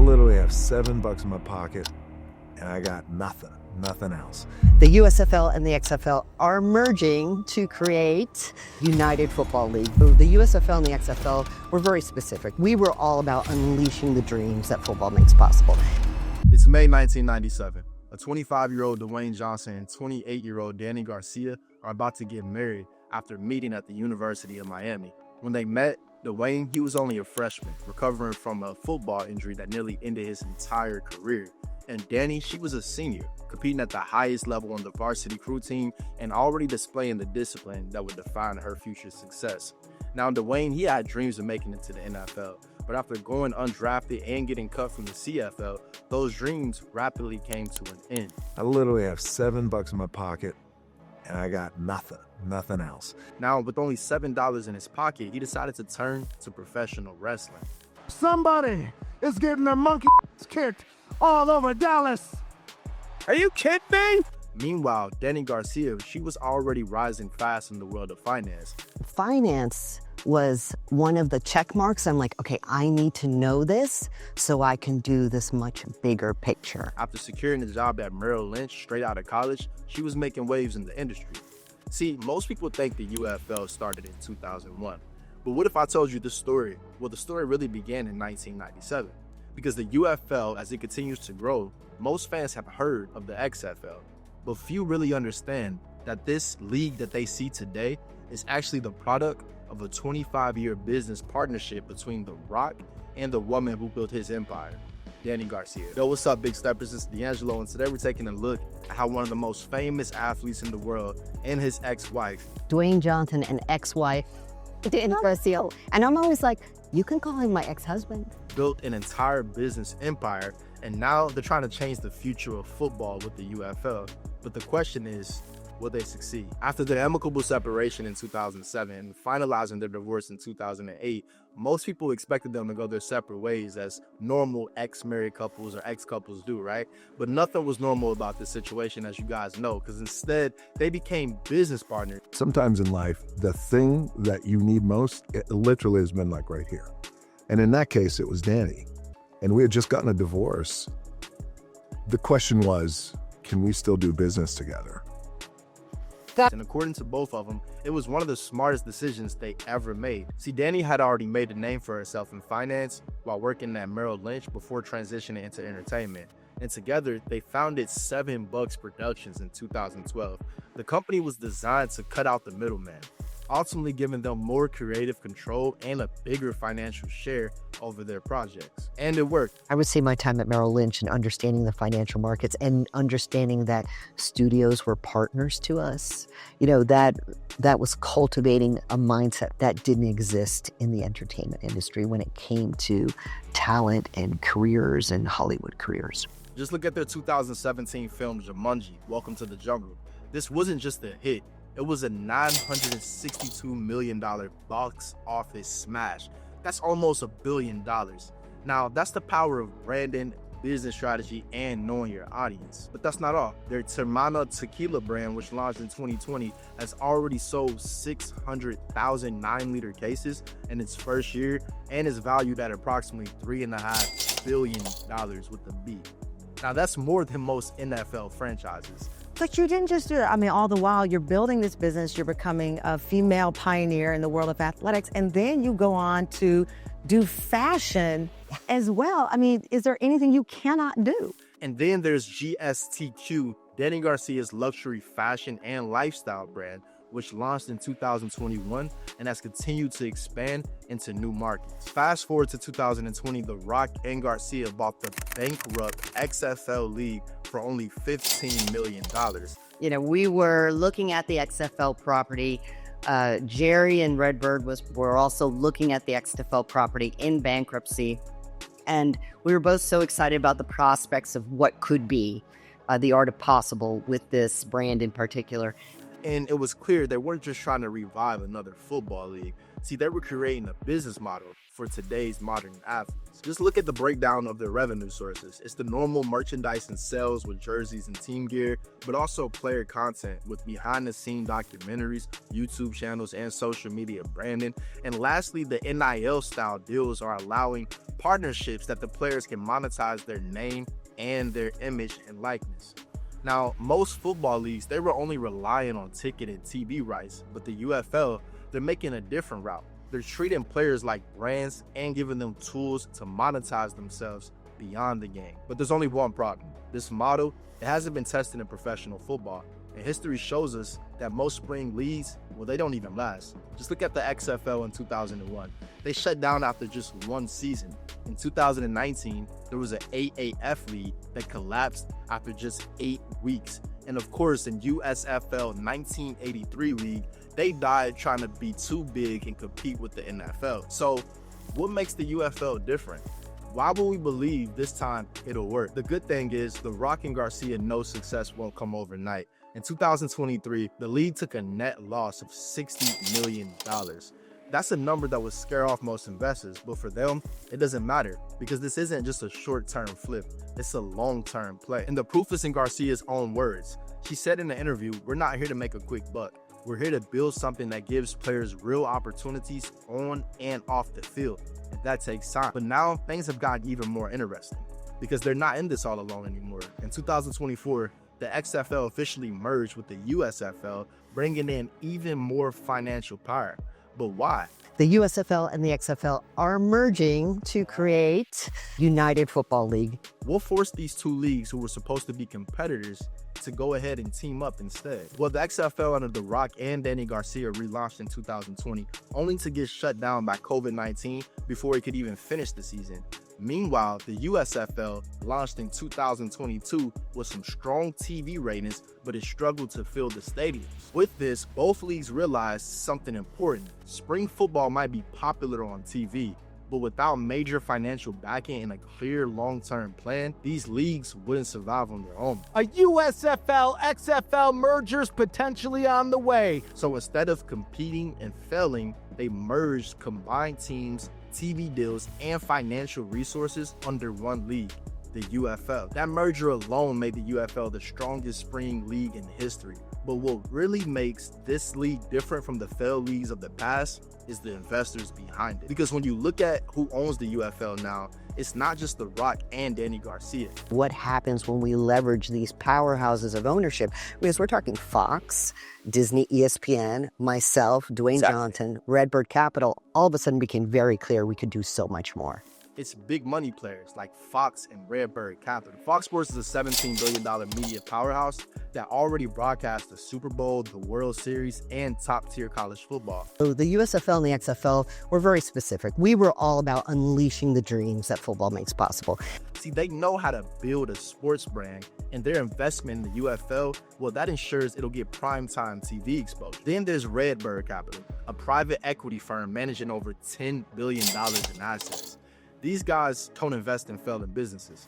literally have $7 in my pocket, and I got nothing else. The USFL and the XFL are merging to create United Football League. The USFL and the XFL were very specific. We were all about unleashing the dreams that football makes possible. It's May 1997. A 25-year-old Dwayne Johnson and 28-year-old Dany Garcia are about to get married after meeting at the University of Miami. When they met, Dwayne, he was only a freshman, recovering from a football injury that nearly ended his entire career. And Dany, she was a senior, competing at the highest level on the varsity crew team and already displaying the discipline that would define her future success. Now, Dwayne, he had dreams of making it to the NFL, but after going undrafted and getting cut from the CFL, those dreams rapidly came to an end. I literally have $7 in my pocket, and I got nothing else. Now, with only $7 in his pocket, he decided to turn to professional wrestling. Somebody is getting their monkey kicked all over Dallas. Are you kidding me? Meanwhile, Dany Garcia, she was already rising fast in the world of finance. Finance was one of the check marks. I'm like, okay, I need to know this so I can do this much bigger picture. After securing a job at Merrill Lynch straight out of college, she was making waves in the industry. See, most people think the UFL started in 2001. But what if I told you the story? Well, the story really began in 1997. Because the UFL, as it continues to grow, most fans have heard of the XFL. But few really understand that this league that they see today is actually the product of a 25-year business partnership between The Rock and the woman who built his empire, Dany Garcia. Yo, what's up, Big Steppers? It's D'Angelo, and today we're taking a look at how one of the most famous athletes in the world and his ex-wife, Dwayne Johnson and ex-wife, Dany Garcia. And I'm always like, you can call him my ex-husband. built an entire business empire, and now they're trying to change the future of football with the UFL. But the question is, will they succeed? After their amicable separation in 2007 and finalizing their divorce in 2008, most people expected them to go their separate ways as normal ex-married couples or ex-couples do, right? But nothing was normal about this situation, as you guys know, because instead they became business partners. Sometimes in life, the thing that you need most, it literally has been like right here. And in that case, it was Dany. And we had just gotten a divorce. The question was, can we still do business together? And according to both of them, it was one of the smartest decisions they ever made. See, Dany had already made a name for herself in finance while working at Merrill Lynch before transitioning into entertainment. And together, they founded 7 Bucks Productions in 2012. The company was designed to cut out the middleman, ultimately giving them more creative control and a bigger financial share over their projects. And it worked. I would say my time at Merrill Lynch and understanding the financial markets and understanding that studios were partners to us, that was cultivating a mindset that didn't exist in the entertainment industry when it came to talent and careers and Hollywood careers. Just look at their 2017 film, Jumanji, Welcome to the Jungle. This wasn't just a hit. It was a $962 million box office smash. That's almost $1 billion. Now, that's the power of branding, business strategy, and knowing your audience. But that's not all. Their Termana tequila brand, which launched in 2020, has already sold 600,000 9-liter cases in its first year and is valued at approximately $3.5 billion with a B. Now, that's more than most NFL franchises. But you didn't just do it. I mean, all the while you're building this business, you're becoming a female pioneer in the world of athletics, and then you go on to do fashion as well. I mean, is there anything you cannot do? And then there's GSTQ, Dany Garcia's luxury fashion and lifestyle brand, which launched in 2021 and has continued to expand into new markets. Fast forward to 2020, The Rock and Garcia bought the Bankrupt XFL league for only $15 million. We were looking at the XFL property. Jerry and RedBird were also looking at the XFL property in bankruptcy. And we were both so excited about the prospects of what could be the art of possible with this brand in particular. And it was clear they weren't just trying to revive another football league. See, they were creating a business model for today's modern athletes. Just look at the breakdown of their revenue sources. It's the normal merchandise and sales with jerseys and team gear, but also player content with behind-the-scenes documentaries, YouTube channels, and social media branding. And lastly, the NIL-style deals are allowing partnerships that the players can monetize their name and their image and likeness. Now, most football leagues, they were only relying on ticket and TV rights, but the UFL, they're making a different route. They're treating players like brands and giving them tools to monetize themselves beyond the game. But there's only one problem. This model, it hasn't been tested in professional football. And history shows us that most spring leagues, well, they don't even last. Just look at the XFL in 2001. They shut down after just one season. In 2019, there was an AAF league that collapsed after just 8 weeks. And of course, in USFL 1983 league, they died trying to be too big and compete with the NFL. So what makes the UFL different? Why would we believe this time it'll work? The good thing is the Rock and Garcia know success won't come overnight. In 2023, the league took a net loss of $60 million. That's a number that would scare off most investors, but for them, it doesn't matter because this isn't just a short-term flip, it's a long-term play. And the proof is in Garcia's own words. She said in the interview, "We're not here to make a quick buck. We're here to build something that gives players real opportunities on and off the field. And that takes time." But now things have gotten even more interesting because they're not in this all alone anymore. In 2024, the XFL officially merged with the USFL, bringing in even more financial power. But why? The USFL and the XFL are merging to create United Football League. We'll force these two leagues who were supposed to be competitors to go ahead and team up instead. Well, the XFL under The Rock and Dany Garcia relaunched in 2020, only to get shut down by COVID-19 before it could even finish the season. Meanwhile, the USFL launched in 2022 with some strong TV ratings, but it struggled to fill the stadiums. With this, both leagues realized something important. Spring football might be popular on TV, but without major financial backing and a clear long-term plan, these leagues wouldn't survive on their own. A USFL XFL merger's potentially on the way. So instead of competing and failing, they merged combined teams, TV deals, and financial resources under one league, the UFL. That merger alone made the UFL the strongest spring league in history. But what really makes this league different from the failed leagues of the past is the investors behind it. Because when you look at who owns the UFL now, it's not just The Rock and Dany Garcia. What happens when we leverage these powerhouses of ownership? Because we're talking Fox, Disney, ESPN, myself, Dwayne Johnson, RedBird Capital. All of a sudden became very clear we could do so much more. It's big money players like Fox and RedBird Capital. Fox Sports is a $17 billion media powerhouse that already broadcasts the Super Bowl, the World Series, and top-tier college football. So the USFL and the XFL were very specific. We were all about unleashing the dreams that football makes possible. See, they know how to build a sports brand, and their investment in the UFL, well, that ensures it'll get primetime TV exposure. Then there's RedBird Capital, a private equity firm managing over $10 billion in assets. These guys don't invest in failing businesses.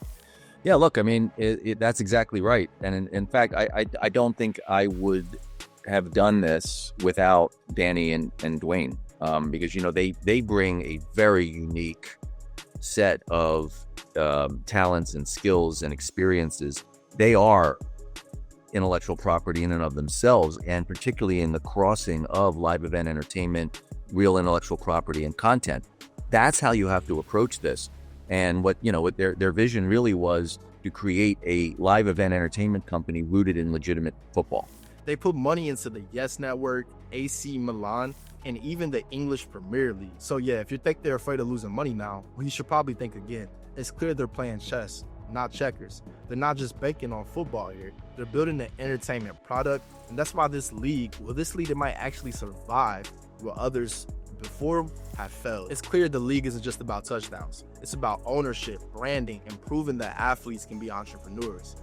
Yeah, look, I mean, that's exactly right. And in fact, I don't think I would have done this without Dany and Dwayne, because, you know, they bring a very unique set of talents and skills and experiences. They are intellectual property in and of themselves, and particularly in the crossing of live event entertainment, real intellectual property and content. That's how you have to approach this. And what their vision really was to create a live event entertainment company rooted in legitimate football. They put money into the Yes Network, AC Milan, and even the English Premier League. So yeah, if you think they're afraid of losing money now, well, you should probably think again. It's clear they're playing chess, not checkers. They're not just banking on football here. They're building an entertainment product, and that's why this league it might actually survive where others before have failed. It's clear the league isn't just about touchdowns. It's about ownership, branding, and proving that athletes can be entrepreneurs.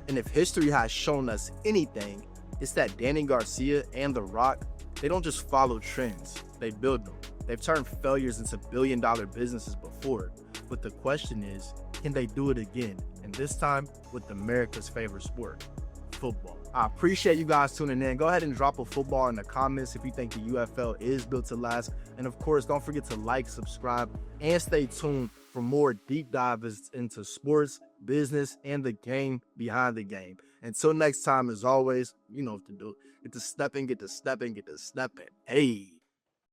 And if history has shown us anything, it's that Dany Garcia and The Rock, they don't just follow trends, they build them. They've turned failures into billion-dollar businesses before, but the question is, can they do it again? And this time with America's favorite sport, football. I appreciate you guys tuning in. Go ahead and drop a football in the comments if you think the UFL is built to last. And of course, don't forget to like, subscribe, and stay tuned for more deep dives into sports, business, and the game behind the game. Until next time, as always, you know what to do. Get to stepping, get to stepping, get to stepping. Hey.